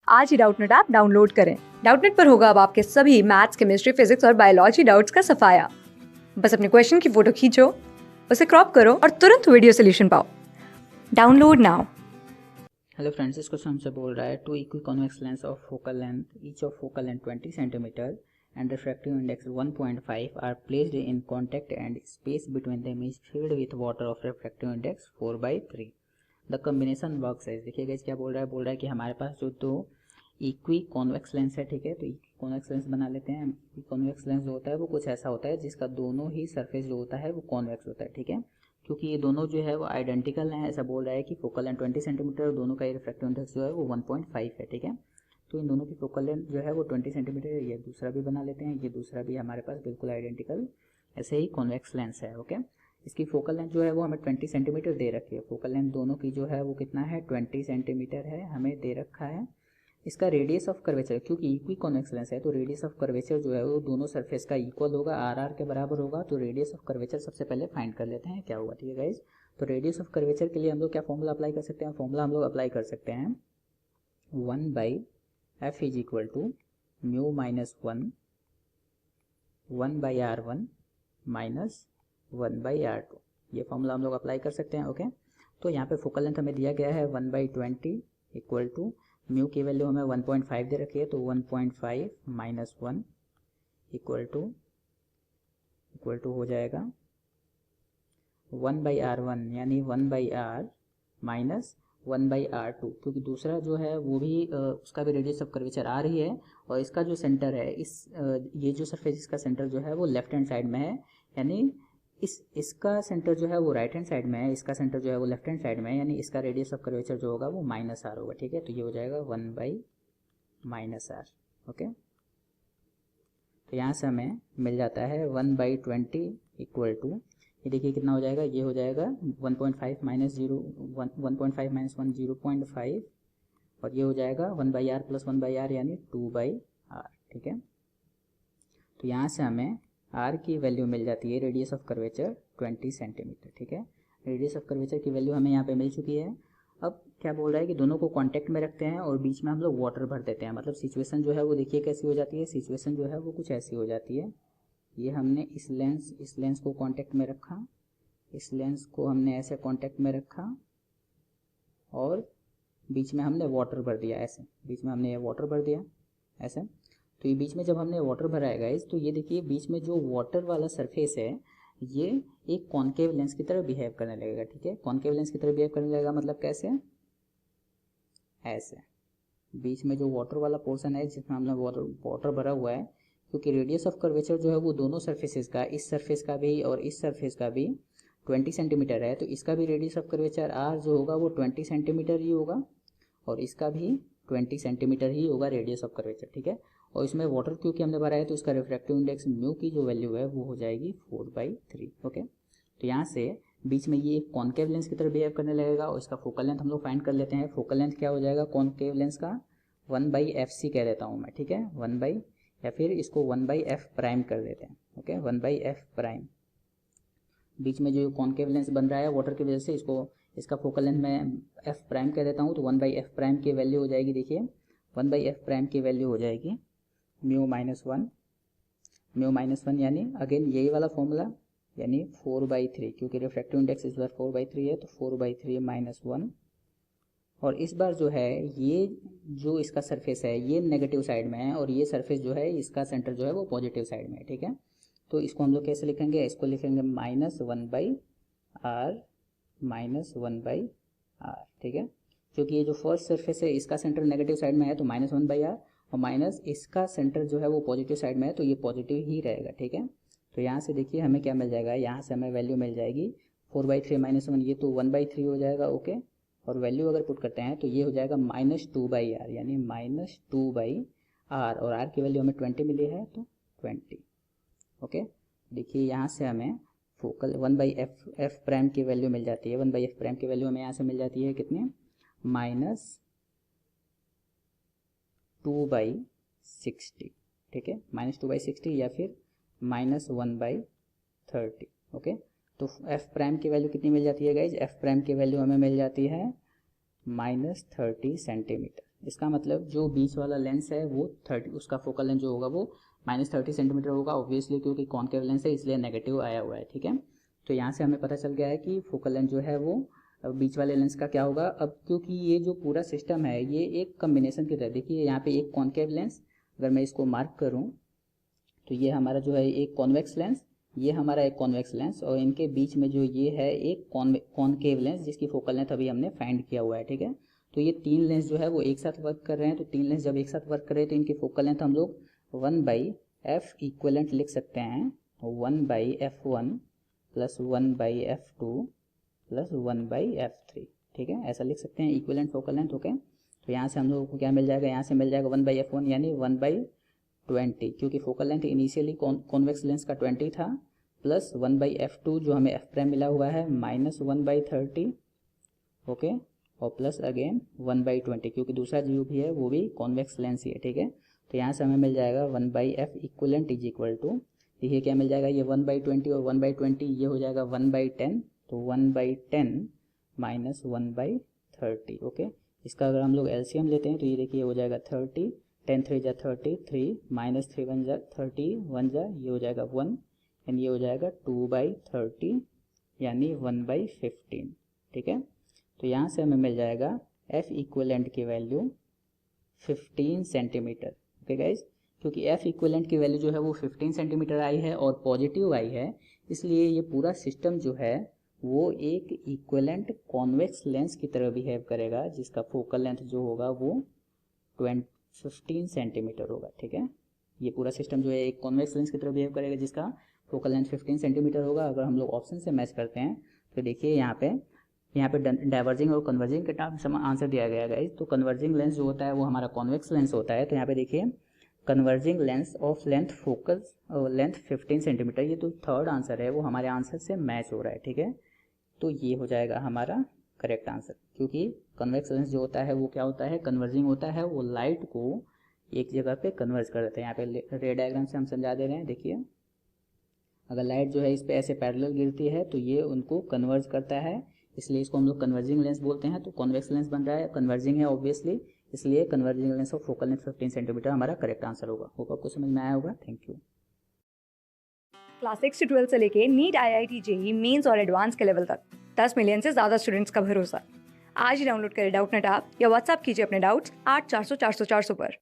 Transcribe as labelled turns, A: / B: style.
A: आज ही Doubtnut app download करें। Doubtnut पर होगा अब आपके सभी मैथ्स, केमिस्ट्री, फिजिक्स और बायोलॉजी डाउट्स का सफाया। बस अपने क्वेश्चन की फोटो खींचो, उसे क्रॉप करो और तुरंत वीडियो सोल्यूशन पाओ। Download now.
B: हेलो फ्रेंड्स, इस क्वेश्चन हमसे बोल रहा है two equiconvex lens of focal length, each of focal length 20 centimetre and refractive index 1.5 are placed in contact and space between them is filled with water of refractive index 4/3। The combination works है। देखिए guys क्या बोल रहा है, कि हमारे पास जो दो इक्वी कॉन्वेक्स लेंस है, ठीक है, तो इक्वी कॉन्वेक्स लेंस बना लेते हैं। इक्वी कॉन्वेक्स लेंस जो होता है वो कुछ ऐसा होता है जिसका दोनों ही सरफेस जो होता है वो कॉन्वेक्स होता है, ठीक है। क्योंकि ये दोनों जो है वो आइडेंटिकल हैं, ऐसा बोल रहा है कि फोकल लेंथ 20 सेंटीमीटर, दोनों का रिफ्रैक्टिव इंडेक्स जो है वो 1.5 है, ठीक है। तो इन दोनों की फोकल लेंथ जो है वो 20 सेंटीमीटर है। ये दूसरा भी बना लेते हैं, ये दूसरा भी हमारे पास बिल्कुल आइडेंटिकल ऐसे ही कॉन्वेक्स लेंस है, ओके। इसकी फोकल लेंथ जो है वो हमें 20 सेंटीमीटर दे रखी है। फोकल लेंथ दोनों की जो है वो कितना है, 20 सेंटीमीटर है, हमें दे रखा है। इसका रेडियस ऑफ कर्वेचर, क्योंकि इक्वी कॉन्वेक्स लेंस है तो रेडियस ऑफ कर्वेचर जो है वो दोनों सरफेस का इक्वल होगा, आर आर के बराबर होगा। तो रेडियस ऑफ कर्वेचर सबसे पहले फाइंड कर लेते हैं क्या होगा, ठीक है गाइज। तो रेडियस ऑफ कर्वेचर के लिए हम लोग क्या फॉर्मूला अप्लाई कर सकते हैं, फॉर्मूला हम लोग अप्लाई कर सकते हैं 1/f is equal to mu minus 1/r1 minus 1/r2। ये फॉर्मूला हम लोग अप्लाई कर सकते हैं, ओके। तो यहाँ पे फोकल लेंथ हमें दिया गया है 1/20 इक्वल टू म्यू की वैल्यू हमें 1.5 दे रखी है, तो 1.5 माइनस 1 इक्वल टू हो जाएगा 1/r1 यानी 1/r माइनस 1/r2, क्योंकि दूसरा जो है वो भी उसका भी रेडियस ऑफ कर्वेचर आ रही है और इसका जो सेंटर है ये जो सरफेस इसका सेंटर जो है वो लेफ्ट हैंड साइड में है, यानी इसका सेंटर जो है वो राइट हैंड साइड में है, इसका सेंटर जो है वो लेफ्ट हैंड साइड में है, यानी इसका रेडियस ऑफ कर्वेचर जो होगा वो -r होगा, ठीक है। तो ये हो जाएगा 1/-r, ओके। तो यहाँ से हमें मिल जाता है 1/20 इक्वल टू, ये देखिए कितना हो जाएगा, ये हो जाएगा 1.5 माइनस 1.5 माइनस 1 0.5 और ये हो जाएगा 1/r प्लस 1/r यानी 2/r, ठीक है। तो यहाँ से हमें r की वैल्यू मिल जाती है रेडियस ऑफ कर्वेचर 20 सेंटीमीटर, ठीक है। रेडियस ऑफ कर्वेचर की वैल्यू हमें यहाँ पे मिल चुकी है। अब क्या बोल रहा है कि दोनों को कांटेक्ट में रखते हैं और बीच में हम लोग वाटर भर देते हैं। मतलब सिचुएशन जो है वो देखिए कैसी हो जाती है, सिचुएशन जो है वो कुछ ऐसी हो जाती है। ये हमने इस लेंस को कांटेक्ट में रखा, इस लेंस को हमने ऐसे कांटेक्ट में रखा और बीच में हमने वाटर भर दिया, ऐसे बीच में हमने ये वाटर भर दिया ऐसे। तो ये बीच में जब हमने वाटर भरा है गाइस, तो ये देखिए बीच में जो वाटर वाला सरफेस है ये एक कॉन्केव लेंस की तरह बिहेव करने लगेगा, ठीक है। कॉन्केव लेंस की तरह बिहेव करने लगेगा मतलब कैसे, ऐसे बीच में जो वाटर वाला पोर्शन है जिसमें हमने वाटर भरा हुआ है, क्योंकि रेडियस ऑफ कर्वेचर जो है वो दोनों सरफेसेस का, इस सरफेस का भी और इस सरफेस का भी 20 सेंटीमीटर है, तो इसका भी रेडियस ऑफ कर्वेचर आर जो होगा वो 20 सेंटीमीटर ही होगा और इसका भी 20 सेंटीमीटर ही होगा रेडियस ऑफ कर्वेचर, ठीक है। और इसमें वाटर क्योंकि हमने भरा है तो इसका रिफ्रैक्टिव इंडेक्स म्यू की जो वैल्यू है वो हो जाएगी 4/3, ओके। तो यहाँ से बीच में ये एक कॉन्केव लेंस की तरह बिहेव करने लगेगा और इसका फोकल लेंथ हम लोग फाइंड कर लेते हैं। फोकल लेंथ क्या हो जाएगा कॉन्केव लेंस का, 1/fc कह देता हूँ मैं, ठीक है, 1 बाई, या फिर इसको 1/f प्राइम कर देते हैं, ओके, 1/f प्राइम। बीच में जो कॉन्केव लेंस बन रहा है वाटर की वजह से इसका फोकल लेंथ मैं f प्राइम कह देता हूँ, तो 1/f प्राइम की वैल्यू हो जाएगी, देखिए 1/f प्राइम की वैल्यू हो जाएगी म्यू माइनस वन यानी अगेन यही वाला फॉर्मूला यानी 4/3, क्योंकि रिफ्रैक्टिव इंडेक्स इस बार 4/3 है तो 4/3 माइनस 1। और इस बार जो है ये जो इसका सरफेस है ये नेगेटिव साइड में है और ये सरफेस जो है इसका सेंटर जो है वो पॉजिटिव साइड में है, ठीक है। तो इसको हम लोग कैसे लिखेंगे, इसको लिखेंगे -1/r माइनस 1/r, ठीक है। क्योंकि ये जो फर्स्ट सरफेस है इसका सेंटर नेगेटिव साइड में है तो -1/r और माइनस इसका सेंटर जो है वो पॉजिटिव साइड में है तो ये पॉजिटिव ही रहेगा, ठीक है। तो यहाँ से देखिए हमें क्या मिल जाएगा, यहाँ से हमें वैल्यू मिल जाएगी 4/3 माइनस 1, ये तो 1/3 हो जाएगा, ओके। और वैल्यू अगर पुट करते हैं तो ये हो जाएगा -2/r यानी -2/r और r की वैल्यू हमें 20 मिली है तो 20, ओके। देखिए यहाँ से हमें फोकल 1/f प्राइम की वैल्यू मिल जाती है, 1/f प्राइम की वैल्यू हमें यहाँ से मिल जाती है कितनी, -2/60, ठीक है, -2/60 या फिर -1/30, ओके। तो f प्राइम की वैल्यू कितनी मिल जाती है गाइज, f प्राइम की वैल्यू हमें मिल जाती है -30 सेंटीमीटर। इसका मतलब जो बीच वाला लेंस है वो 30, उसका फोकल लेंथ जो होगा वो -30 सेंटीमीटर होगा ऑब्वियसली, क्योंकि कॉन्केव लेंस है इसलिए नेगेटिव आया हुआ है, ठीक है। तो यहाँ से हमें पता चल गया है कि फोकल लेंथ जो है वो बीच वाले लेंस का क्या होगा। अब क्योंकि ये जो पूरा सिस्टम है ये एक कम्बिनेशन की तरह, देखिए यहाँ पे एक कॉन्केव लेंस, अगर मैं इसको मार्क करूँ तो ये हमारा जो है एक कॉन्वेक्स लेंस, ये हमारा एक कॉन्वेक्स लेंस, और इनके बीच में जो ये है एक कॉनकेव लेंस जिसकी फोकल लेंथ अभी हमने फाइंड किया हुआ है, ठीक है। तो ये तीन लेंस जो है वो एक साथ वर्क कर रहे हैं, तो तीन लेंस जब एक साथ वर्क कर रहे हैं तो इनकी फोकल लेंथ हम लोग 1/f इक्वलेंट लिख सकते हैं, 1/f1 plus 1/f2 plus 1/f3, ठीक है, ऐसा लिख सकते हैं इक्वलेंट फोकल लेंथ, ओके। तो यहाँ से हम लोगों को क्या मिल जाएगा, यहाँ से मिल जाएगा 1/f1 यानी 1/20, क्योंकि focal length initially convex lens का 20 था, प्लस 1/f2 जो हमें f प्राइम मिला हुआ है -1/30, ओके, और प्लस अगेन 1/20, क्योंकि दूसरा जो भी है वो भी कॉन्वेक्स लेंस ही है, ठीक है। तो यहाँ से हमें मिल जाएगा 1/f equivalent is equal to, देखिए क्या मिल जाएगा, ये 1/20 और 1/20 ये हो जाएगा 1/10, तो 1/10 माइनस 1/30, ओके। इसका अगर हम लोग एलसीएम लेते हैं तो ये देखिए हो जाएगा 30, 10 3 जा 30, 3 माइनस 3 1 जा 30, 1 जा ये हो जाएगा 1, एंड ये हो जाएगा 2/30 यानी 1/15, ठीक है। तो यहाँ से हमें मिल जाएगा f इक्वलेंट की वैल्यू 15 सेंटीमीटर, ओके गाइज। क्योंकि f इक्वलेंट की वैल्यू जो है वो 15 सेंटीमीटर आई है और पॉजिटिव आई है, इसलिए ये पूरा सिस्टम जो है वो एक इक्वलेंट कॉन्वेक्स लेंस की तरह बिहेव करेगा, जिसका फोकल लेंथ जो होगा वो 15 सेंटीमीटर होगा, ठीक है। ये पूरा सिस्टम जो है एक कॉन्वेक्स लेंस की तरह बिहेव करेगा जिसका फोकल लेंथ 15 सेंटीमीटर होगा। अगर हम लोग ऑप्शन से मैच करते हैं तो देखिए यहाँ पे डाइवर्जिंग और कन्वर्जिंग के टर्म्स आंसर दिया गया है। तो कन्वर्जिंग लेंस जो होता है वो हमारा कॉन्वेक्स लेंस होता है, तो यहाँ पे देखिए converging lens of length focal length 15 centimetre, ये तो थर्ड आंसर है वो हमारे आंसर से मैच हो रहा है, ठीक है। तो ये हो जाएगा हमारा करेक्ट आंसर, क्योंकि कन्वेक्स लेंस जो होता है वो क्या होता है, कन्वर्जिंग होता है, वो लाइट को एक जगह पे कन्वर्ज कर देता है। यहाँ पे रे डायग्राम से हम समझा दे रहे हैं, देखिए अगर लाइट जो है इस पे ऐसे पैरेलल गिरती है तो ये उनको कन्वर्ज करता है, इसलिए इसको हम लोग कन्वर्जिंग लेंस बोलते हैं। तो कॉन्वेक्स लेंस बन रहा है, कन्वर्जिंग है ऑब्वियसली, इसलिए converging lens of focal length 15 centimetre हमारा करेक्ट आंसर होगा। होप आपको समझ में आया होगा, थैंक यू।
A: क्लास 6 से 12 से लेके नीट, IIT, जेईई मेंस और एडवांस के लेवल तक 10 मिलियन से ज़्यादा स्टूडेंट्स का भरोसा। आज ही डाउनलोड करें डाउटनेट ऐप या व्हाट्सएप कीजिए अपने डाउट्स 8400 400 400 पर।